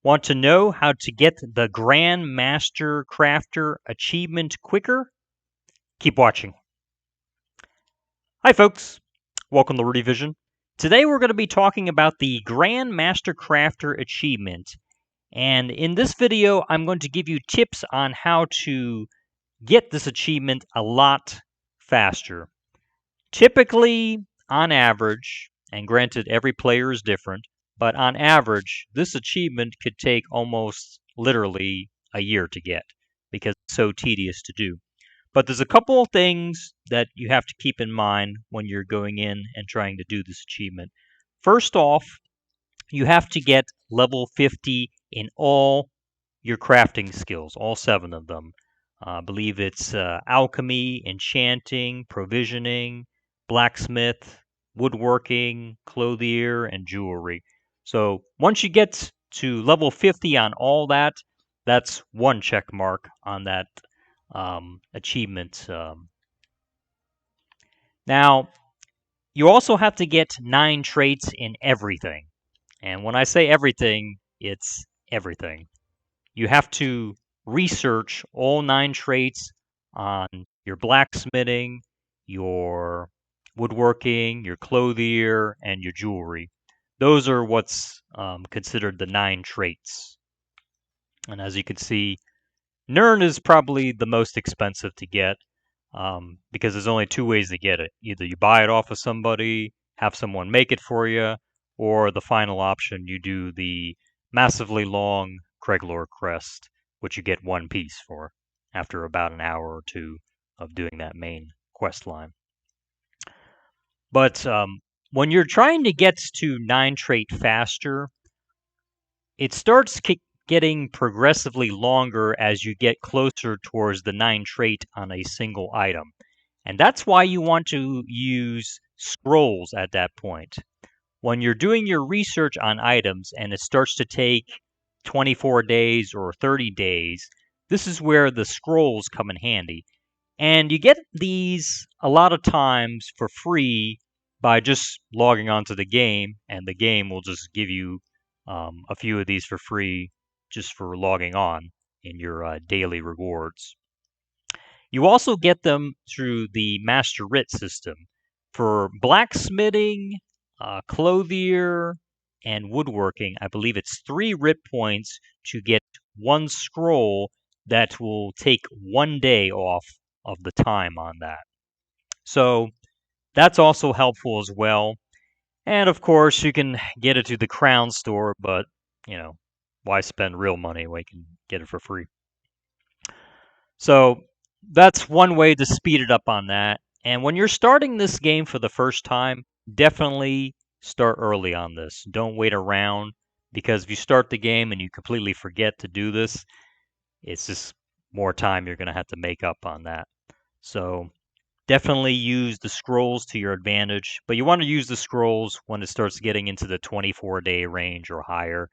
Want to know how to get the Grand Master Crafter achievement quicker? Keep watching. Hi folks, welcome to Rudy Vision. Today we're going to be talking about the Grand Master Crafter achievement. And in this video, I'm going to give you tips on how to get this achievement a lot faster. Typically, on average, and granted every player is different, but on average, this achievement could take almost literally a year to get because it's so tedious to do. But there's a couple of things that you have to keep in mind when you're going in and trying to do this achievement. First off, you have to get level 50 in all your crafting skills, all 7 of them. I believe it's alchemy, enchanting, provisioning, blacksmith, woodworking, clothier, and jewelry. So once you get to level 50 on all that, that's one check mark on that achievement. Now, you also have to get 9 traits in everything. And when I say everything, it's everything. You have to research all 9 traits on your blacksmithing, your woodworking, your clothier, and your jewelry. Those are what's considered the 9 traits. And as you can see, Nern is probably the most expensive to get because there's only 2 ways to get it. Either you buy it off of somebody, have someone make it for you, or the final option, you do the massively long Craiglore crest, which you get 1 piece for after about an hour or 2 of doing that main quest line. But when you're trying to get to 9 trait faster, it starts getting progressively longer as you get closer towards the 9 trait on a single item. And that's why you want to use scrolls at that point. When you're doing your research on items and it starts to take 24 days or 30 days, this is where the scrolls come in handy. And you get these a lot of times for free by just logging onto the game, and the game will just give you a few of these for free just for logging on in your daily rewards. You also get them through the Master Writ system. For blacksmithing, clothier, and woodworking, I believe it's 3 Writ points to get 1 scroll that will take 1 day off of the time on that. So that's also helpful as well. And of course, you can get it to the Crown store, but why spend real money when you can get it for free? So that's one way to speed it up on that. And when you're starting this game for the first time, definitely start early on this. Don't wait around, because if you start the game and you completely forget to do this, it's just more time you're going to have to make up on that. So definitely use the scrolls to your advantage, but you want to use the scrolls when it starts getting into the 24-day range or higher.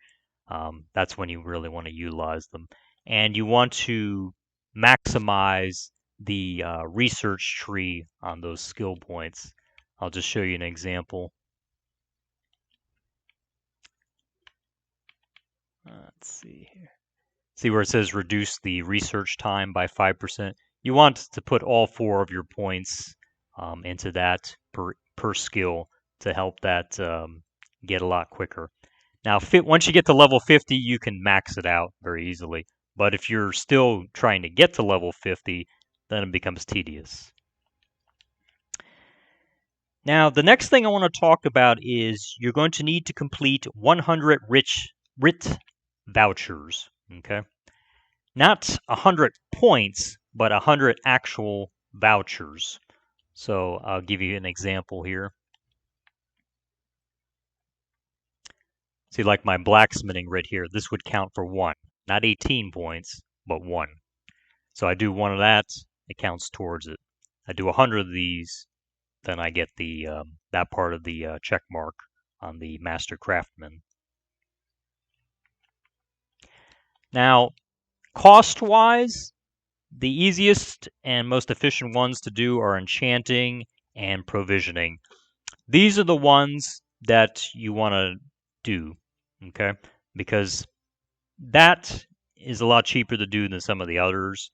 That's when you really want to utilize them. And you want to maximize the research tree on those skill points. I'll just show you an example. Let's see here. See where it says reduce the research time by 5%? You want to put all 4 of your points into that per skill to help that get a lot quicker. Now, once you get to level 50, you can max it out very easily. But if you're still trying to get to level 50, then it becomes tedious. Now, the next thing I want to talk about is you're going to need to complete 100 Writ vouchers. Okay, not 100 points, but 100 actual vouchers. So I'll give you an example here. See, like my blacksmithing Writ here, this would count for 1, not 18 points, but 1. So I do 1 of that, it counts towards it. I do 100 of these, then I get the that part of the check mark on the Master Craftsman. Now, cost-wise, the easiest and most efficient ones to do are enchanting and provisioning. These are the ones that you want to do, okay? Because That is a lot cheaper to do than some of the others.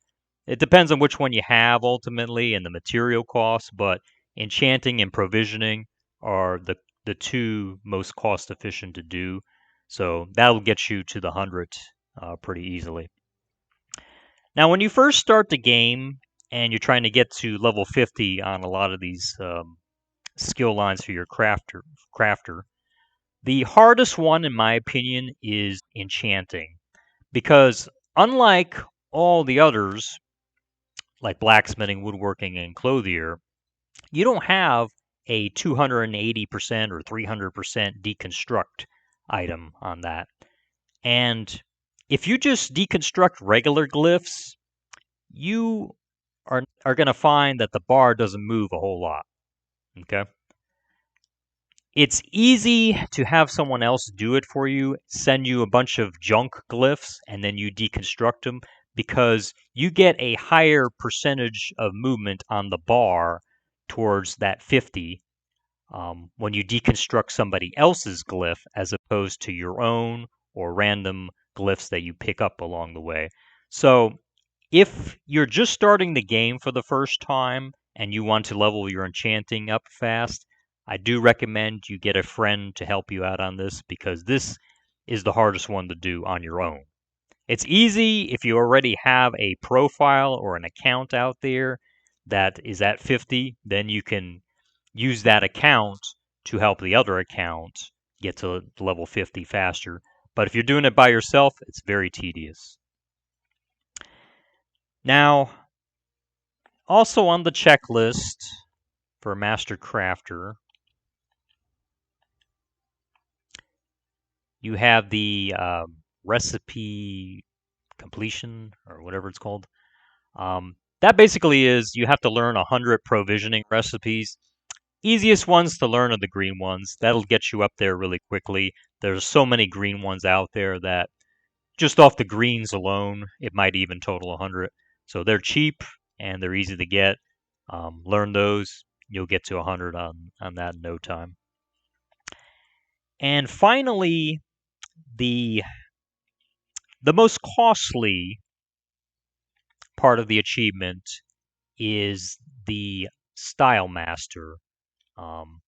It depends on which one you have ultimately and the material costs, but enchanting and provisioning are the two most cost efficient to do. So that'll get you to the 100 pretty easily. Now, when you first start the game and you're trying to get to level 50 on a lot of these skill lines for your crafter, the hardest one, in my opinion, is enchanting. Because unlike all the others, like blacksmithing, woodworking, and clothier, you don't have a 280% or 300% deconstruct item on that. And if you just deconstruct regular glyphs, you are going to find that the bar doesn't move a whole lot. Okay? It's easy to have someone else do it for you, send you a bunch of junk glyphs, and then you deconstruct them because you get a higher percentage of movement on the bar towards that 50 when you deconstruct somebody else's glyph as opposed to your own or random glyphs that you pick up along the way. So if you're just starting the game for the first time and you want to level your enchanting up fast, I do recommend you get a friend to help you out on this because this is the hardest one to do on your own. It's easy if you already have a profile or an account out there that is at 50, then you can use that account to help the other account get to level 50 faster. But if you're doing it by yourself, it's very tedious. Now, also on the checklist for Master Crafter, you have the recipe completion or whatever it's called. That basically is you have to learn 100 provisioning recipes. Easiest ones to learn are the green ones. That'll get you up there really quickly. There's so many green ones out there that just off the greens alone, it might even total 100. So they're cheap and they're easy to get. Learn those. You'll get to 100 on that in no time. And finally, the most costly part of the achievement is the Style Master. Um,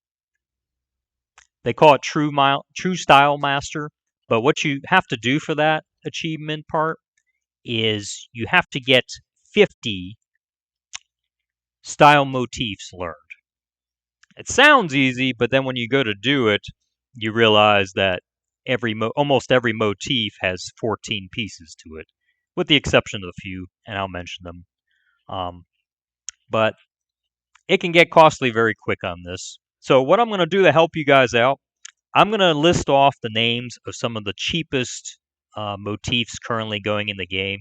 they call it True Style Master, but what you have to do for that achievement part is you have to get 50 style motifs learned. It sounds easy, but then when you go to do it, you realize that almost every motif has 14 pieces to it, with the exception of a few, and I'll mention them. Um, but it can get costly very quick on this. So what I'm going to do to help you guys out, I'm going to list off the names of some of the cheapest motifs currently going in the game.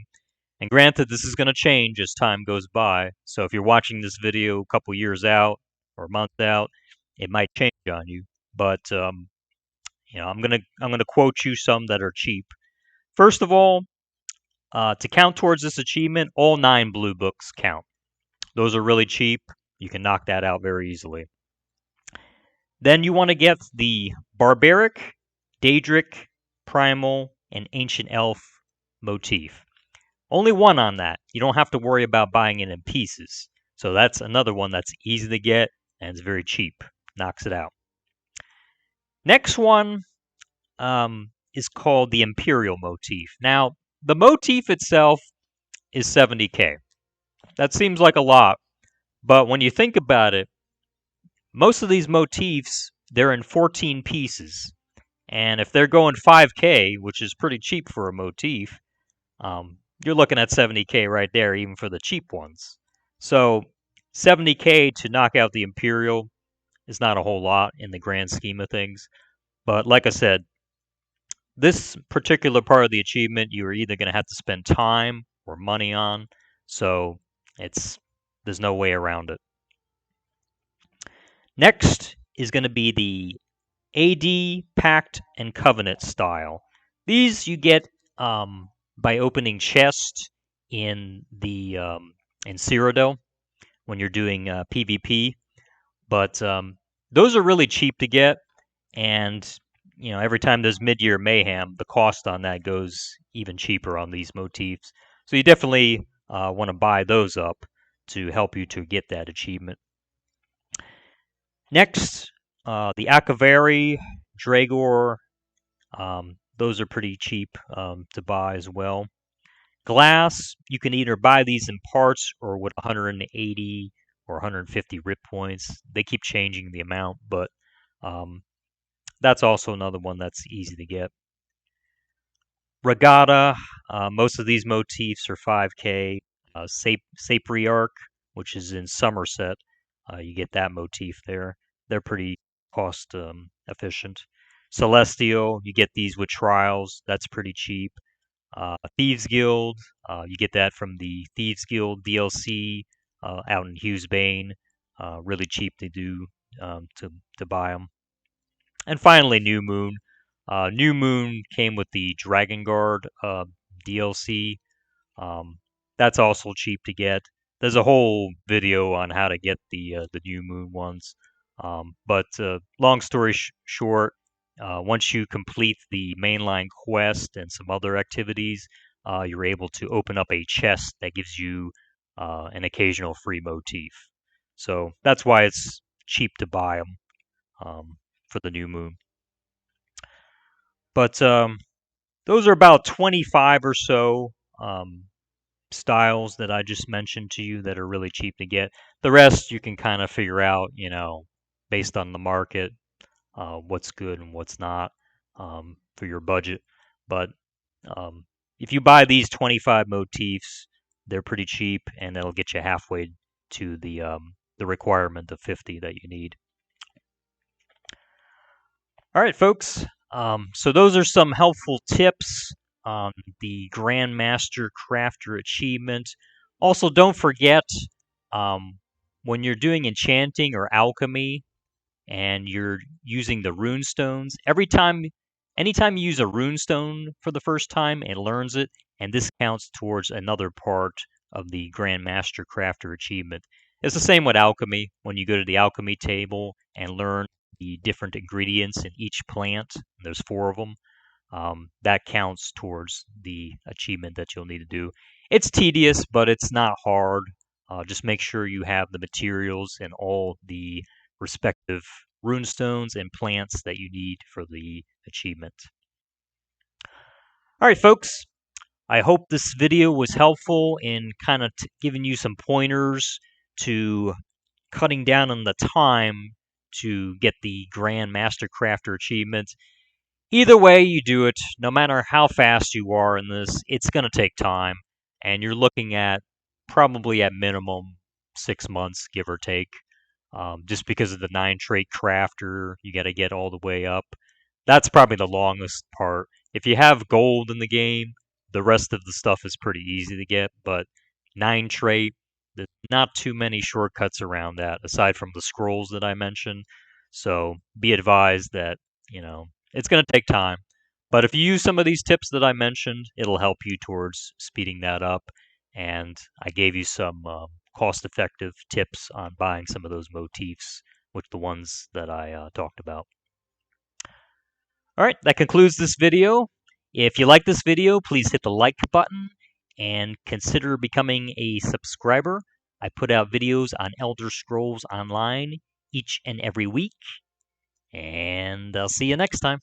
And granted, this is going to change as time goes by. So if you're watching this video a couple years out or a month out, it might change on you. But I'm gonna quote you some that are cheap. First of all, to count towards this achievement, all 9 blue books count. Those are really cheap. You can knock that out very easily. Then you want to get the Barbaric, Daedric, Primal, and Ancient Elf motif. Only one on that. You don't have to worry about buying it in pieces. So that's another one that's easy to get and it's very cheap. Knocks it out. Next one is called the Imperial motif. Now, the motif itself is 70k. That seems like a lot, but when you think about it, most of these motifs, they're in 14 pieces. And if they're going 5k, which is pretty cheap for a motif, you're looking at 70k right there, even for the cheap ones. So 70k to knock out the Imperial is not a whole lot in the grand scheme of things. But like I said, this particular part of the achievement, you are either going to have to spend time or money on. So there's no way around it. Next is going to be the AD, Pact, and Covenant style. These you get by opening chests in the in Cyrodiil when you're doing PvP. But those are really cheap to get, and every time there's mid-year mayhem, the cost on that goes even cheaper on these motifs. So you definitely want to buy those up to help you to get that achievement. Next, the Akavari, Dragor, those are pretty cheap to buy as well. Glass, you can either buy these in parts or with 180 or 150 Writ points. They keep changing the amount, but that's also another one that's easy to get. Regatta, most of these motifs are 5K. Sapriarch, which is in Somerset, you get that motif there. They're pretty cost efficient. Celestial, you get these with trials. That's pretty cheap. Thieves Guild, you get that from the Thieves Guild DLC out in Hughesbane. Really cheap to do to buy them. And finally, New Moon. New Moon came with the Dragon Guard DLC. Um, that's also cheap to get. There's a whole video on how to get the New Moon ones. But long story short, once you complete the mainline quest and some other activities, you're able to open up a chest that gives you an occasional free motif. So that's why it's cheap to buy them for the New Moon. But those are about 25 or so styles that I just mentioned to you that are really cheap to get. The rest you can kind of figure out, based on the market, what's good and what's not for your budget. But if you buy these 25 motifs, they're pretty cheap, and that'll get you halfway to the requirement of 50 that you need. All right, folks. So those are some helpful tips on the Grandmaster Crafter achievement. Also, don't forget when you're doing enchanting or alchemy and you're using the rune stones, anytime you use a rune stone for the first time, it learns it, and this counts towards another part of the Grandmaster Crafter achievement. It's the same with alchemy. When you go to the alchemy table and learn the different ingredients in each plant, there's 4 of them, that counts towards the achievement that you'll need to do. It's tedious, but it's not hard. Just make sure you have the materials and all the respective runestones and plants that you need for the achievement. All right, folks. I hope this video was helpful in kind of giving you some pointers to cutting down on the time to get the Grand Master Crafter achievement. Either way you do it, no matter how fast you are in this, it's going to take time, and you're looking at probably at minimum 6 months, give or take. Just because of the 9 trait crafter, you got to get all the way up. That's probably the longest part. If you have gold in the game, the rest of the stuff is pretty easy to get, but 9 trait, there's not too many shortcuts around that, aside from the scrolls that I mentioned. So be advised that, it's going to take time. But if you use some of these tips that I mentioned, it'll help you towards speeding that up. And I gave you some cost-effective tips on buying some of those motifs, with the ones that I talked about. All right, that concludes this video. If you like this video, please hit the like button and consider becoming a subscriber. I put out videos on Elder Scrolls Online each and every week, and I'll see you next time.